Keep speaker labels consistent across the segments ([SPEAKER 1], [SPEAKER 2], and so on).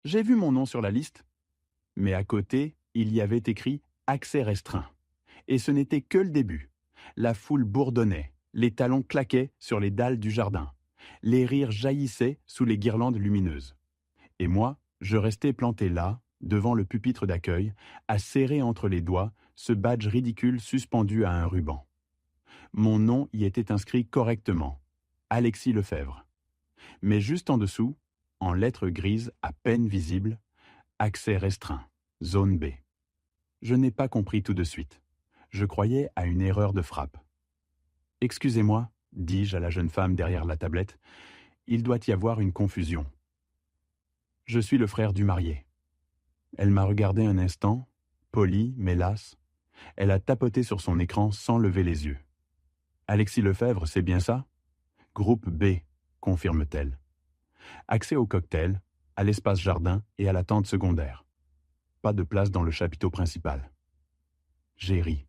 [SPEAKER 1] J'ai vu mon nom sur la liste. Mais à côté, il y avait écrit « Accès restreint ». Et ce n'était que le début. La foule bourdonnait, les talons claquaient sur les dalles du jardin. Les rires jaillissaient sous les guirlandes lumineuses. Et moi, je restais planté là, devant le pupitre d'accueil, à serrer entre les doigts ce badge ridicule suspendu à un ruban. Mon nom y était inscrit correctement. Alexis Lefebvre. Mais juste en dessous, en lettres grises à peine visibles, accès restreint, zone B. Je n'ai pas compris tout de suite. Je croyais à une erreur de frappe. « Excusez-moi, dis-je à la jeune femme derrière la tablette, il doit y avoir une confusion. Je suis le frère du marié. » Elle m'a regardé un instant, polie mais lasse. Elle a tapoté sur son écran sans lever les yeux. « Alexis Lefebvre, c'est bien ça ? Groupe B, confirme-t-elle. Accès au cocktail, à l'espace jardin et à la tente secondaire. Pas de place dans le chapiteau principal. » J'ai ri.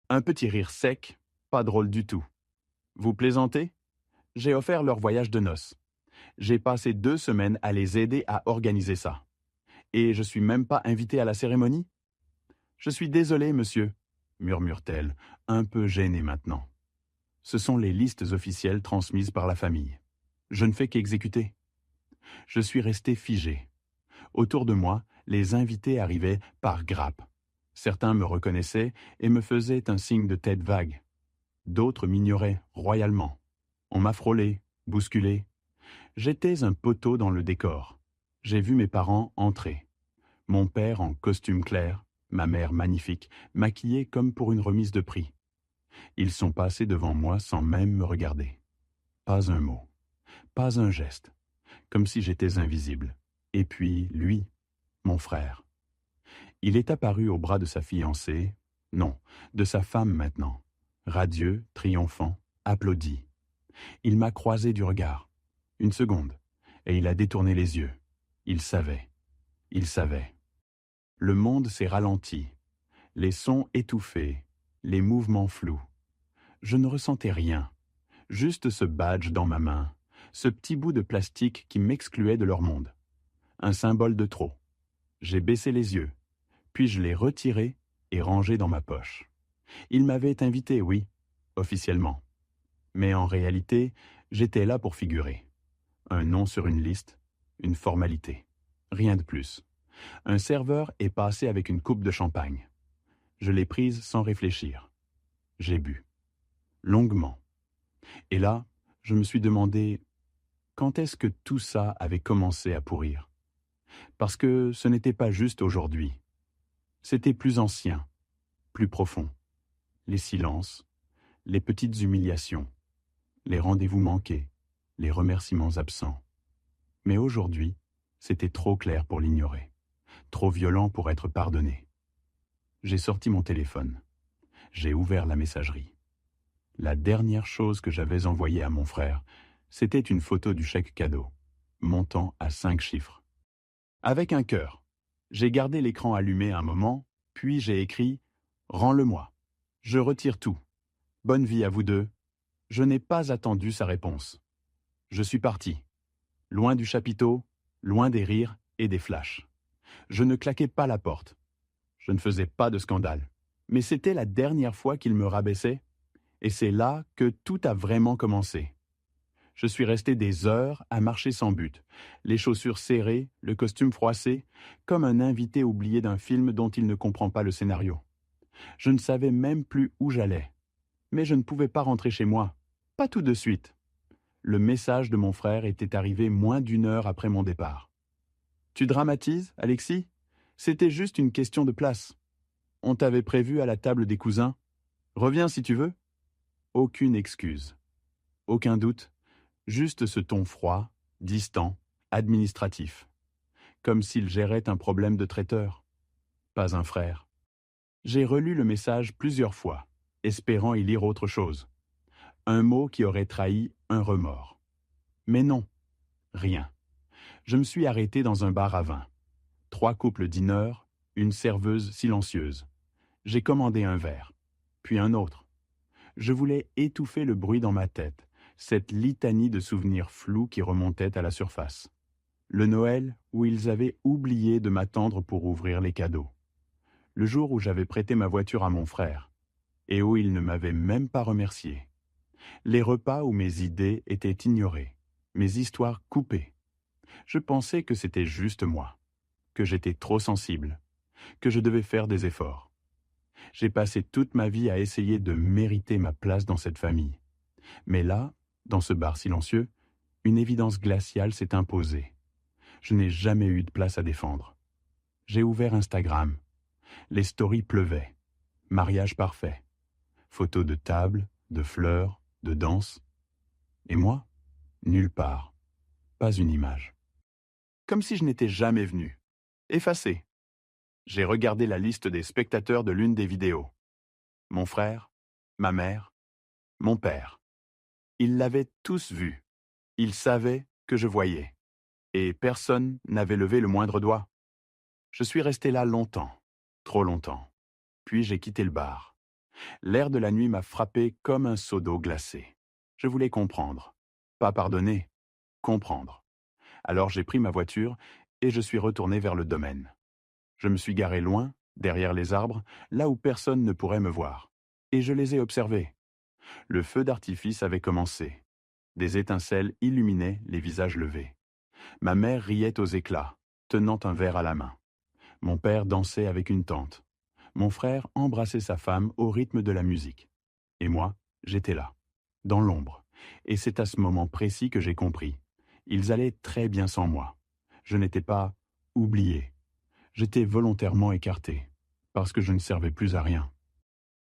[SPEAKER 1] Un petit rire sec, pas drôle du tout. « Vous plaisantez ? J'ai offert leur voyage de noces. J'ai passé 2 semaines à les aider à organiser ça. Et je suis même pas invité à la cérémonie ? Je suis désolée, monsieur, murmure-t-elle, un peu gênée maintenant. Ce sont les listes officielles transmises par la famille. Je ne fais qu'exécuter. Je suis resté figé. Autour de moi, les invités arrivaient par grappes. Certains me reconnaissaient et me faisaient un signe de tête vague. D'autres m'ignoraient royalement. On m'a frôlé, bousculé. J'étais un poteau dans le décor. J'ai vu mes parents entrer. Mon père en costume clair, ma mère magnifique, maquillée comme pour une remise de prix. Ils sont passés devant moi sans même me regarder. Pas un mot, pas un geste, comme si j'étais invisible. Et puis, lui, mon frère. Il est apparu au bras de sa fiancée, non, de sa femme maintenant, radieux, triomphant, applaudi. Il m'a croisé du regard. 1 seconde, et il a détourné les yeux. Il savait. Il savait. Le monde s'est ralenti, les sons étouffés, les mouvements flous. Je ne ressentais rien, juste ce badge dans ma main, ce petit bout de plastique qui m'excluait de leur monde. Un symbole de trop. J'ai baissé les yeux, puis je l'ai retiré et rangé dans ma poche. Ils m'avaient invité, oui, officiellement. Mais en réalité, j'étais là pour figurer. Un nom sur une liste, une formalité. Rien de plus. Un serveur est passé avec une coupe de champagne. Je l'ai prise sans réfléchir. J'ai bu. Longuement. Et là, je me suis demandé quand est-ce que tout ça avait commencé à pourrir. Parce que ce n'était pas juste aujourd'hui. C'était plus ancien, plus profond. Les silences, les petites humiliations, les rendez-vous manqués, les remerciements absents. Mais aujourd'hui, c'était trop clair pour l'ignorer, trop violent pour être pardonné. J'ai sorti mon téléphone. J'ai ouvert la messagerie. La dernière chose que j'avais envoyée à mon frère, c'était une photo du chèque cadeau, montant à 5 chiffres. Avec un cœur. J'ai gardé l'écran allumé un moment, puis j'ai écrit « Rends-le-moi. Je retire tout. Bonne vie à vous deux. » Je n'ai pas attendu sa réponse. Je suis parti. Loin du chapiteau, loin des rires et des flashs. Je ne claquais pas la porte. Je ne faisais pas de scandale. Mais c'était la dernière fois qu'il me rabaissait, et c'est là que tout a vraiment commencé. Je suis resté des heures à marcher sans but, les chaussures serrées, le costume froissé, comme un invité oublié d'un film dont il ne comprend pas le scénario. Je ne savais même plus où j'allais. Mais je ne pouvais pas rentrer chez moi. Pas tout de suite. Le message de mon frère était arrivé moins d'1 heure après mon départ. « Tu dramatises, Alexis ? C'était juste une question de place. On t'avait prévu à la table des cousins. Reviens si tu veux. » Aucune excuse. Aucun doute. Juste ce ton froid, distant, administratif. Comme s'il gérait un problème de traiteur. Pas un frère. J'ai relu le message plusieurs fois, espérant y lire autre chose. Un mot qui aurait trahi un remords. Mais non, rien. Je me suis arrêté dans un bar à vin. 3 couples dîneurs, une serveuse silencieuse. J'ai commandé un verre, puis un autre. Je voulais étouffer le bruit dans ma tête, cette litanie de souvenirs flous qui remontaient à la surface. Le Noël où ils avaient oublié de m'attendre pour ouvrir les cadeaux. Le jour où j'avais prêté ma voiture à mon frère et où il ne m'avait même pas remercié. Les repas où mes idées étaient ignorées, mes histoires coupées. Je pensais que c'était juste moi, que j'étais trop sensible, que je devais faire des efforts. J'ai passé toute ma vie à essayer de mériter ma place dans cette famille. Mais là, dans ce bar silencieux, une évidence glaciale s'est imposée. Je n'ai jamais eu de place à défendre. J'ai ouvert Instagram. Les stories pleuvaient. Mariage parfait. Photos de table, de fleurs, de danse. Et moi, nulle part. Pas une image. Comme si je n'étais jamais venu. Effacé. J'ai regardé la liste des spectateurs de l'une des vidéos. Mon frère, ma mère, mon père. Ils l'avaient tous vu. Ils savaient que je voyais. Et personne n'avait levé le moindre doigt. Je suis resté là longtemps, trop longtemps. Puis j'ai quitté le bar. L'air de la nuit m'a frappé comme un seau d'eau glacée. Je voulais comprendre. Pas pardonner, comprendre. Alors j'ai pris ma voiture et je suis retourné vers le domaine. Je me suis garé loin, derrière les arbres, là où personne ne pourrait me voir. Et je les ai observés. Le feu d'artifice avait commencé. Des étincelles illuminaient les visages levés. Ma mère riait aux éclats, tenant un verre à la main. Mon père dansait avec une tante. Mon frère embrassait sa femme au rythme de la musique. Et moi, j'étais là, dans l'ombre. Et c'est à ce moment précis que j'ai compris. Ils allaient très bien sans moi. Je n'étais pas oublié. J'étais volontairement écarté, parce que je ne servais plus à rien.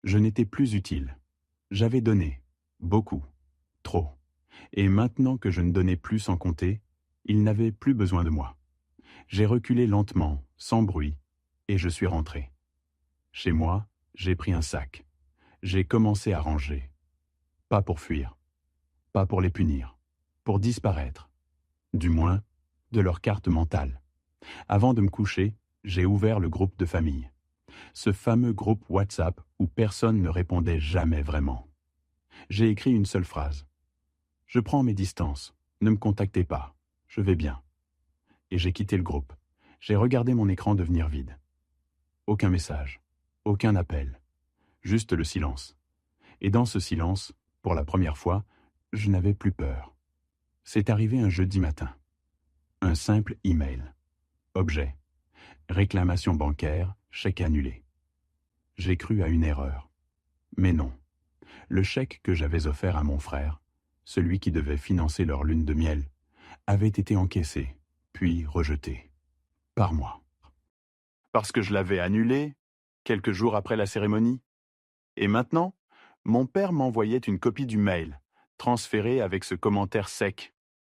[SPEAKER 1] Je n'étais plus utile. J'avais donné, beaucoup, trop. Et maintenant que je ne donnais plus sans compter, ils n'avaient plus besoin de moi. J'ai reculé lentement, sans bruit, et je suis rentré. Chez moi, j'ai pris un sac. J'ai commencé à ranger. Pas pour fuir, pas pour les punir, pour disparaître. Du moins, de leur carte mentale. Avant de me coucher, j'ai ouvert le groupe de famille. Ce fameux groupe WhatsApp où personne ne répondait jamais vraiment. J'ai écrit une seule phrase. Je prends mes distances, ne me contactez pas, je vais bien. Et j'ai quitté le groupe. J'ai regardé mon écran devenir vide. Aucun message, aucun appel, juste le silence. Et dans ce silence, pour la première fois, je n'avais plus peur. C'est arrivé un jeudi matin. Un simple email. Objet. Réclamation bancaire, chèque annulé. J'ai cru à une erreur. Mais non. Le chèque que j'avais offert à mon frère, celui qui devait financer leur lune de miel, avait été encaissé, puis rejeté. Par moi. Parce que je l'avais annulé, quelques jours après la cérémonie. Et maintenant, mon père m'envoyait une copie du mail, transférée avec ce commentaire sec.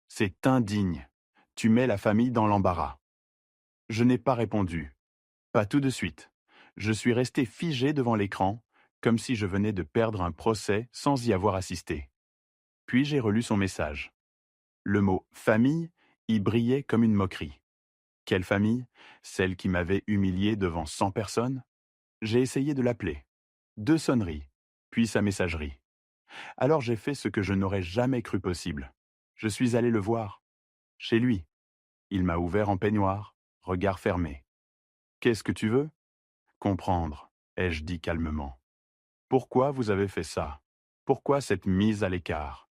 [SPEAKER 1] C'est indigne. Tu mets la famille dans l'embarras. Je n'ai pas répondu. Pas tout de suite. Je suis resté figé devant l'écran, comme si je venais de perdre un procès sans y avoir assisté. Puis j'ai relu son message. Le mot « famille » y brillait comme une moquerie. Quelle famille? Celle qui m'avait humilié devant 100 personnes? J'ai essayé de l'appeler. 2 sonneries, puis sa messagerie. Alors j'ai fait ce que je n'aurais jamais cru possible. Je suis allé le voir. Chez lui. Il m'a ouvert en peignoir, regard fermé. « Qu'est-ce que tu veux ?» ?»« Comprendre, ai-je dit calmement. « Pourquoi vous avez fait ça? Pourquoi cette mise à l'écart ?»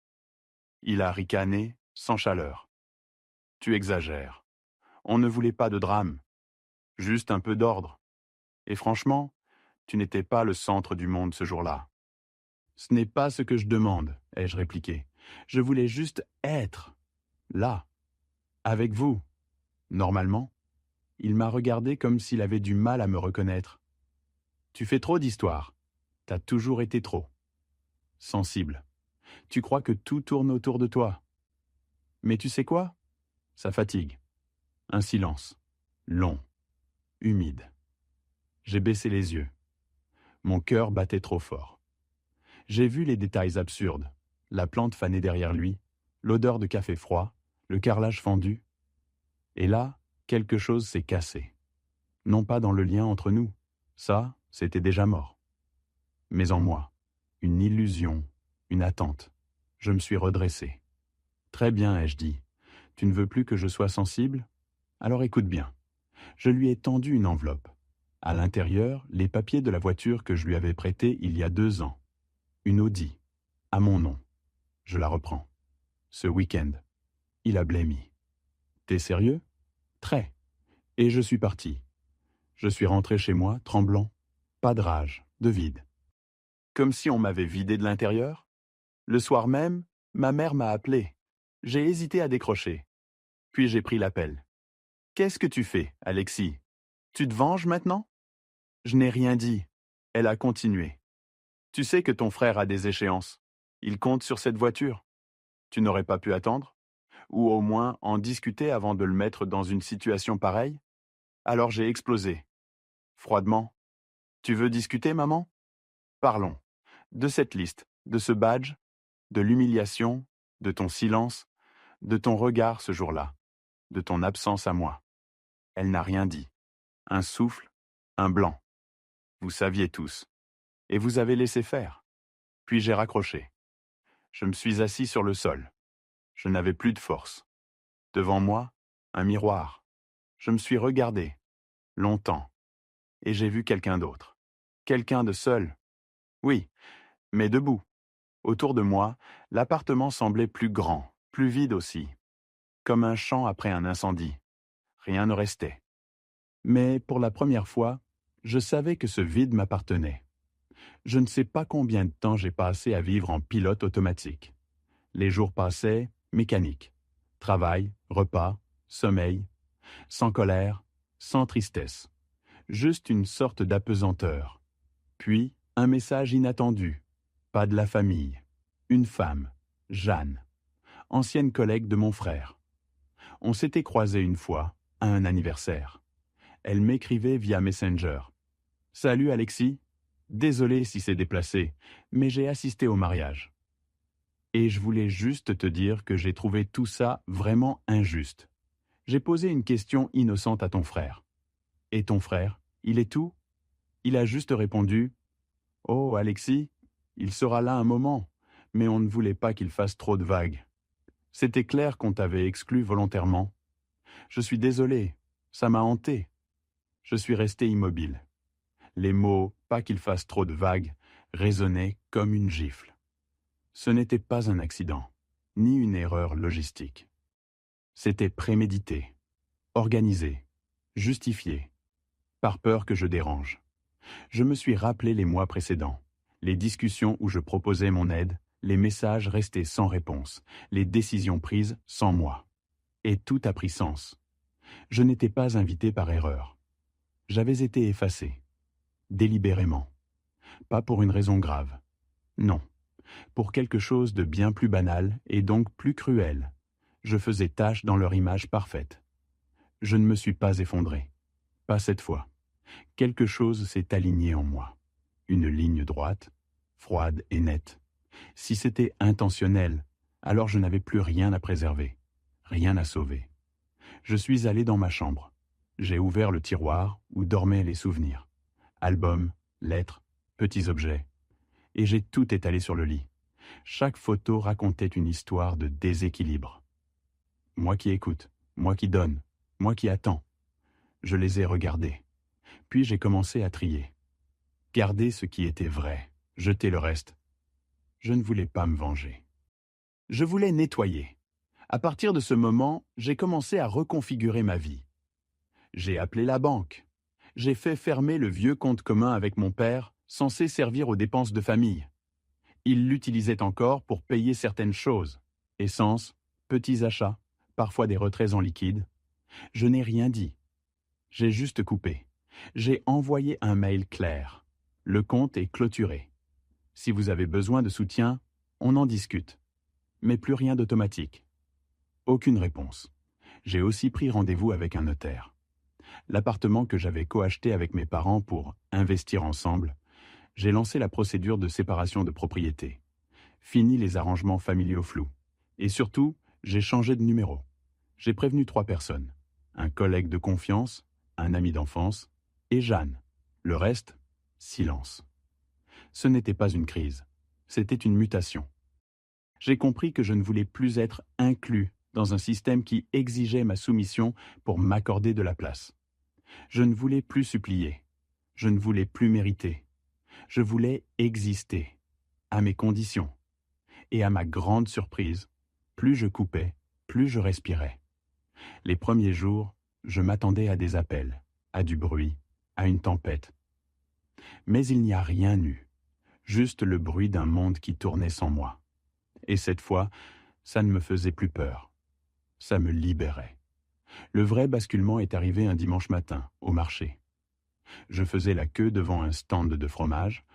[SPEAKER 1] Il a ricané, sans chaleur. « Tu exagères. On ne voulait pas de drame. Juste un peu d'ordre. Et franchement, tu n'étais pas le centre du monde ce jour-là. »« Ce n'est pas ce que je demande, ai-je répliqué. Je voulais juste être, là, avec vous. Normalement. » Il m'a regardé comme s'il avait du mal à me reconnaître. « Tu fais trop d'histoires. T'as toujours été trop. Sensible. Tu crois que tout tourne autour de toi. Mais tu sais quoi? Ça fatigue. » Un silence. Long. Humide. J'ai baissé les yeux. Mon cœur battait trop fort. J'ai vu les détails absurdes. La plante fanée derrière lui, l'odeur de café froid, le carrelage fendu. Et là, quelque chose s'est cassé. Non pas dans le lien entre nous. Ça, c'était déjà mort. Mais en moi, une illusion, une attente. Je me suis redressé. « Très bien, ai-je dit. Tu ne veux plus que je sois sensible? Alors écoute bien. Je lui ai tendu une enveloppe. À l'intérieur, les papiers de la voiture que je lui avais prêtée il y a 2 ans. Une Audi, à mon nom. Je la reprends. Ce week-end. Il a blêmi. T'es sérieux? Très. Et je suis parti. Je suis rentré chez moi, tremblant. Pas de rage, de vide. Comme si on m'avait vidé de l'intérieur. Le soir même, ma mère m'a appelé. J'ai hésité à décrocher. Puis j'ai pris l'appel. Qu'est-ce que tu fais, Alexis? Tu te venges maintenant? Je n'ai rien dit. Elle a continué. Tu sais que ton frère a des échéances. Il compte sur cette voiture. Tu n'aurais pas pu attendre? Ou au moins en discuter avant de le mettre dans une situation pareille? Alors j'ai explosé. Froidement. Tu veux discuter, maman? Parlons. De cette liste, de ce badge, de l'humiliation, de ton silence, de ton regard ce jour-là, de ton absence à moi. Elle n'a rien dit. Un souffle, un blanc. Vous saviez tous. Et vous avez laissé faire. Puis j'ai raccroché. Je me suis assis sur le sol. Je n'avais plus de force. Devant moi, un miroir. Je me suis regardé, longtemps, et j'ai vu quelqu'un d'autre. Quelqu'un de seul. Oui, mais debout. Autour de moi, l'appartement semblait plus grand, plus vide aussi. Comme un champ après un incendie. Rien ne restait. Mais pour la première fois, je savais que ce vide m'appartenait. Je ne sais pas combien de temps j'ai passé à vivre en pilote automatique. Les jours passaient, mécaniques. Travail, repas, sommeil, sans colère, sans tristesse. Juste une sorte d'apesanteur. Puis, un message inattendu. Pas de la famille. Une femme, Jeanne, ancienne collègue de mon frère. On s'était croisés une fois, à un anniversaire. Elle m'écrivait via Messenger. Salut Alexis, désolé si c'est déplacé, mais j'ai assisté au mariage. Et je voulais juste te dire que j'ai trouvé tout ça vraiment injuste. J'ai posé une question innocente à ton frère. Et ton frère, il est tout? Il a juste répondu « Oh Alexis, il sera là un moment, mais on ne voulait pas qu'il fasse trop de vagues. C'était clair qu'on t'avait exclu volontairement. Je suis désolé, ça m'a hanté. » Je suis resté immobile. Les mots « pas qu'il fasse trop de vagues » résonnaient comme une gifle. Ce n'était pas un accident, ni une erreur logistique. C'était prémédité, organisé, justifié, par peur que je dérange. Je me suis rappelé les mois précédents, les discussions où je proposais mon aide, les messages restés sans réponse, les décisions prises sans moi. Et tout a pris sens. Je n'étais pas invité par erreur. J'avais été effacé, délibérément. Pas pour une raison grave. Non, pour quelque chose de bien plus banal et donc plus cruel. Je faisais tâche dans leur image parfaite. Je ne me suis pas effondré. Pas cette fois. Quelque chose s'est aligné en moi. Une ligne droite, froide et nette. Si c'était intentionnel, alors je n'avais plus rien à préserver, rien à sauver. Je suis allé dans ma chambre. J'ai ouvert le tiroir où dormaient les souvenirs. Albums, lettres, petits objets. Et j'ai tout étalé sur le lit. Chaque photo racontait une histoire de déséquilibre. Moi qui écoute, moi qui donne, moi qui attends. Je les ai regardés. Puis j'ai commencé à trier. Garder ce qui était vrai, jeter le reste. Je ne voulais pas me venger. Je voulais nettoyer. À partir de ce moment, j'ai commencé à reconfigurer ma vie. J'ai appelé la banque. J'ai fait fermer le vieux compte commun avec mon père, censé servir aux dépenses de famille. Il l'utilisait encore pour payer certaines choses. Essence, petits achats, parfois des retraits en liquide. Je n'ai rien dit. J'ai juste coupé. J'ai envoyé un mail clair. Le compte est clôturé. Si vous avez besoin de soutien, on en discute. Mais plus rien d'automatique. Aucune réponse. J'ai aussi pris rendez-vous avec un notaire. L'appartement que j'avais coacheté avec mes parents pour investir ensemble, j'ai lancé la procédure de séparation de propriété. Fini les arrangements familiaux flous. Et surtout, j'ai changé de numéro. J'ai prévenu 3 personnes. Un collègue de confiance, un ami d'enfance et Jeanne. Le reste, silence. Ce n'était pas une crise, c'était une mutation. J'ai compris que je ne voulais plus être inclus dans un système qui exigeait ma soumission pour m'accorder de la place. Je ne voulais plus supplier. Je ne voulais plus mériter. Je voulais exister, à mes conditions. Et à ma grande surprise, plus je coupais, plus je respirais. Les premiers jours, je m'attendais à des appels, à du bruit, à une tempête. Mais il n'y a rien eu, juste le bruit d'un monde qui tournait sans moi. Et cette fois, ça ne me faisait plus peur. Ça me libérait. Le vrai basculement est arrivé un dimanche matin, au marché. Je faisais la queue devant un stand de fromage,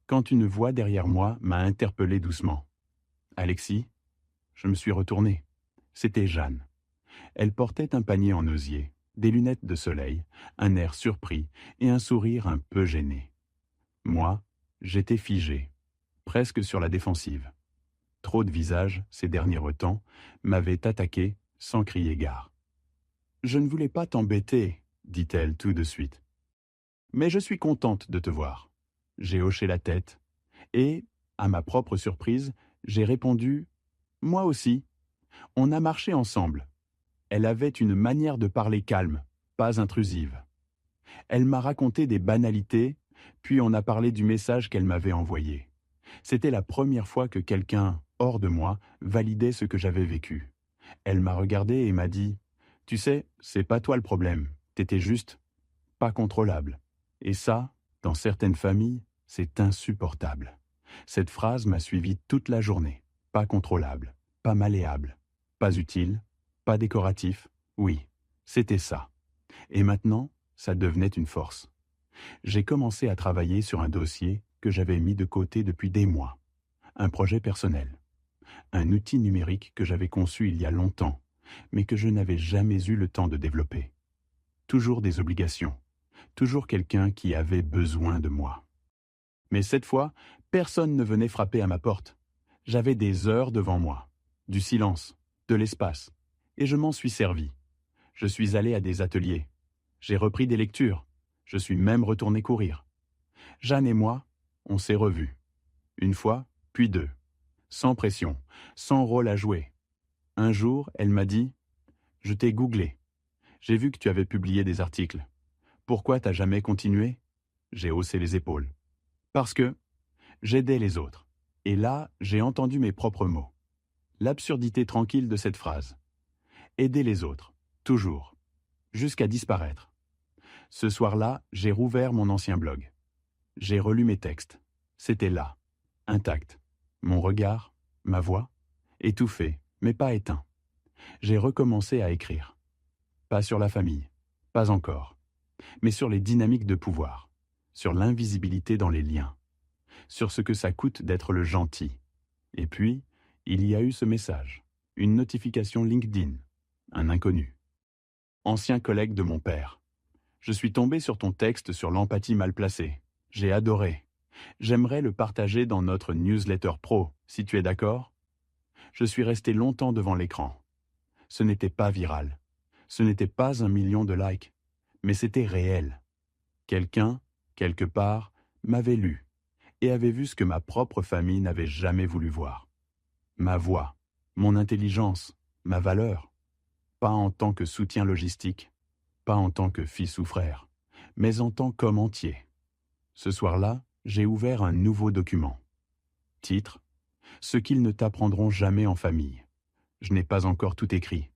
[SPEAKER 1] quand une voix derrière moi m'a interpellé doucement. « Alexis ?» Je me suis retourné. C'était Jeanne. Elle portait un panier en osier, des lunettes de soleil, un air surpris et un sourire un peu gêné. Moi, j'étais figé, presque sur la défensive. Trop de visages, ces derniers temps, m'avaient attaqué sans crier gare. « Je ne voulais pas t'embêter, » dit-elle tout de suite. « Mais je suis contente de te voir. » J'ai hoché la tête et, à ma propre surprise, j'ai répondu « Moi aussi. » On a marché ensemble. Elle avait une manière de parler calme, pas intrusive. Elle m'a raconté des banalités, puis on a parlé du message qu'elle m'avait envoyé. C'était la première fois que quelqu'un, hors de moi, validait ce que j'avais vécu. Elle m'a regardé et m'a dit « Tu sais, c'est pas toi le problème, t'étais juste pas contrôlable. » Et ça, dans certaines familles, c'est insupportable. Cette phrase m'a suivi toute la journée. Pas contrôlable, pas malléable, pas utile, pas décoratif. Oui, c'était ça. Et maintenant, ça devenait une force. J'ai commencé à travailler sur un dossier que j'avais mis de côté depuis des mois. Un projet personnel. Un outil numérique que j'avais conçu il y a longtemps, mais que je n'avais jamais eu le temps de développer. Toujours des obligations. Toujours quelqu'un qui avait besoin de moi. Mais cette fois, personne ne venait frapper à ma porte. J'avais des heures devant moi, du silence, de l'espace, et je m'en suis servi. Je suis allé à des ateliers. J'ai repris des lectures. Je suis même retourné courir. Jeanne et moi, on s'est revus. Une fois, puis deux. Sans pression, sans rôle à jouer. Un jour, elle m'a dit « Je t'ai googlé. J'ai vu que tu avais publié des articles. Pourquoi t'as jamais continué ?» J'ai haussé les épaules. Parce que j'aidais les autres. Et là, j'ai entendu mes propres mots. L'absurdité tranquille de cette phrase. Aider les autres, toujours, jusqu'à disparaître. Ce soir-là, j'ai rouvert mon ancien blog. J'ai relu mes textes. C'était là, intact. Mon regard, ma voix, étouffé, mais pas éteint. J'ai recommencé à écrire. Pas sur la famille, pas encore, mais sur les dynamiques de pouvoir, sur l'invisibilité dans les liens, sur ce que ça coûte d'être le gentil. Et puis, il y a eu ce message, une notification LinkedIn, un inconnu. Ancien collègue de mon père. Je suis tombé sur ton texte sur l'empathie mal placée. J'ai adoré. J'aimerais le partager dans notre newsletter pro, si tu es d'accord. Je suis resté longtemps devant l'écran. Ce n'était pas viral. Ce n'était pas 1 million de likes. Mais c'était réel. Quelqu'un, quelque part, m'avait lu et avait vu ce que ma propre famille n'avait jamais voulu voir. Ma voix, mon intelligence, ma valeur. Pas en tant que soutien logistique, pas en tant que fils ou frère, mais en tant qu'homme entier. Ce soir-là, j'ai ouvert un nouveau document. Titre : Ce qu'ils ne t'apprendront jamais en famille. Je n'ai pas encore tout écrit,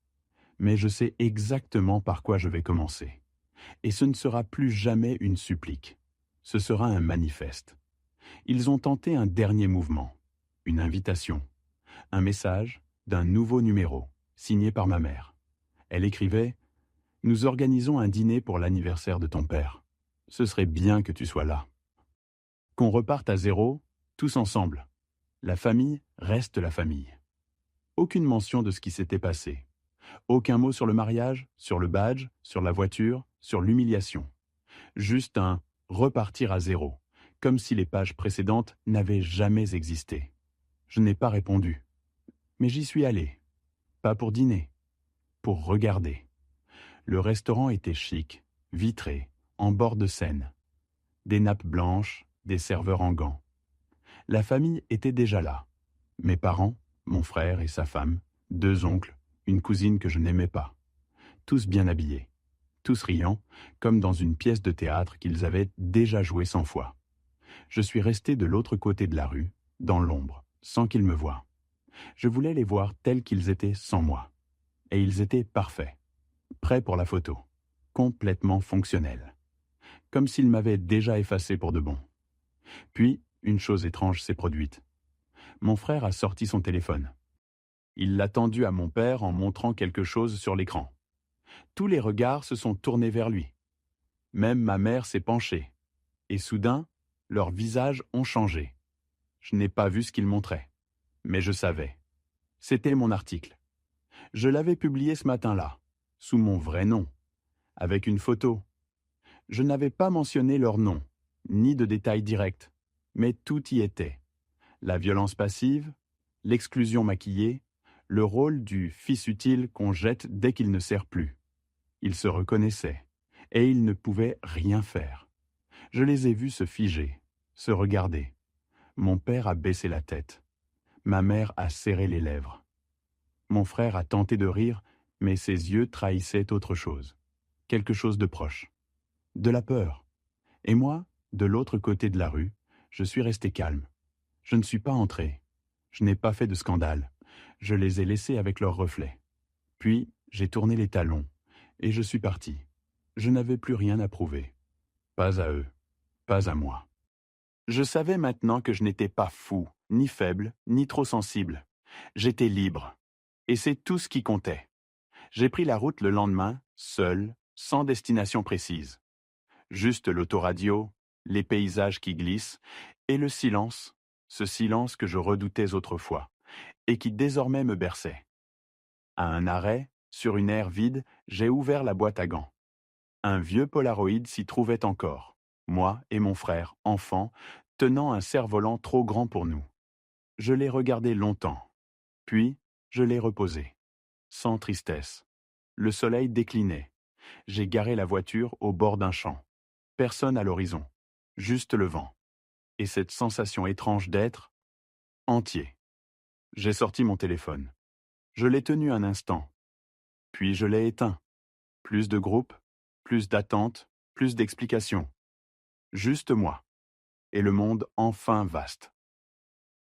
[SPEAKER 1] mais je sais exactement par quoi je vais commencer. Et ce ne sera plus jamais une supplique. Ce sera un manifeste. Ils ont tenté un dernier mouvement, une invitation, un message d'un nouveau numéro, signé par ma mère. Elle écrivait « Nous organisons un dîner pour l'anniversaire de ton père. Ce serait bien que tu sois là. Qu'on reparte à zéro, tous ensemble. La famille reste la famille. » Aucune mention de ce qui s'était passé. Aucun mot sur le mariage, sur le badge, sur la voiture, sur l'humiliation. Juste un « repartir à zéro », comme si les pages précédentes n'avaient jamais existé. Je n'ai pas répondu. Mais j'y suis allé. Pas pour dîner, pour regarder. Le restaurant était chic, vitré, en bord de Seine. Des nappes blanches, des serveurs en gants. La famille était déjà là. Mes parents, mon frère et sa femme, 2 oncles, une cousine que je n'aimais pas. Tous bien habillés, tous riants, comme dans une pièce de théâtre qu'ils avaient déjà jouée 100 fois. Je suis resté de l'autre côté de la rue, dans l'ombre, sans qu'ils me voient. Je voulais les voir tels qu'ils étaient sans moi. Et ils étaient parfaits, prêts pour la photo, complètement fonctionnels, comme s'ils m'avaient déjà effacé pour de bon. Puis, une chose étrange s'est produite. Mon frère a sorti son téléphone. Il l'a tendu à mon père en montrant quelque chose sur l'écran. Tous les regards se sont tournés vers lui. Même ma mère s'est penchée. Et soudain, leurs visages ont changé. Je n'ai pas vu ce qu'il montrait. Mais je savais. C'était mon article. Je l'avais publié ce matin-là, sous mon vrai nom, avec une photo. Je n'avais pas mentionné leur nom, ni de détails directs, mais tout y était. La violence passive, l'exclusion maquillée, le rôle du fils utile qu'on jette dès qu'il ne sert plus. Ils se reconnaissaient, et ils ne pouvaient rien faire. Je les ai vus se figer, se regarder. Mon père a baissé la tête. Ma mère a serré les lèvres. Mon frère a tenté de rire, mais ses yeux trahissaient autre chose. Quelque chose de proche. De la peur. Et moi, de l'autre côté de la rue, je suis resté calme. Je ne suis pas entré. Je n'ai pas fait de scandale. Je les ai laissés avec leurs reflets. Puis, j'ai tourné les talons, et je suis parti. Je n'avais plus rien à prouver. Pas à eux, pas à moi. Je savais maintenant que je n'étais pas fou, ni faible, ni trop sensible. J'étais libre. Et c'est tout ce qui comptait. J'ai pris la route le lendemain, seul, sans destination précise. Juste l'autoradio, les paysages qui glissent, et le silence, ce silence que je redoutais autrefois, et qui désormais me berçait. À un arrêt, sur une aire vide, j'ai ouvert la boîte à gants. Un vieux Polaroid s'y trouvait encore, moi et mon frère, enfants, tenant un cerf-volant trop grand pour nous. Je l'ai regardé longtemps, puis je l'ai reposé, sans tristesse. Le soleil déclinait. J'ai garé la voiture au bord d'un champ. Personne à l'horizon, juste le vent. Et cette sensation étrange d'être entier. J'ai sorti mon téléphone. Je l'ai tenu un instant, puis je l'ai éteint. Plus de groupes, plus d'attentes, plus d'explications. Juste moi. Et le monde enfin vaste.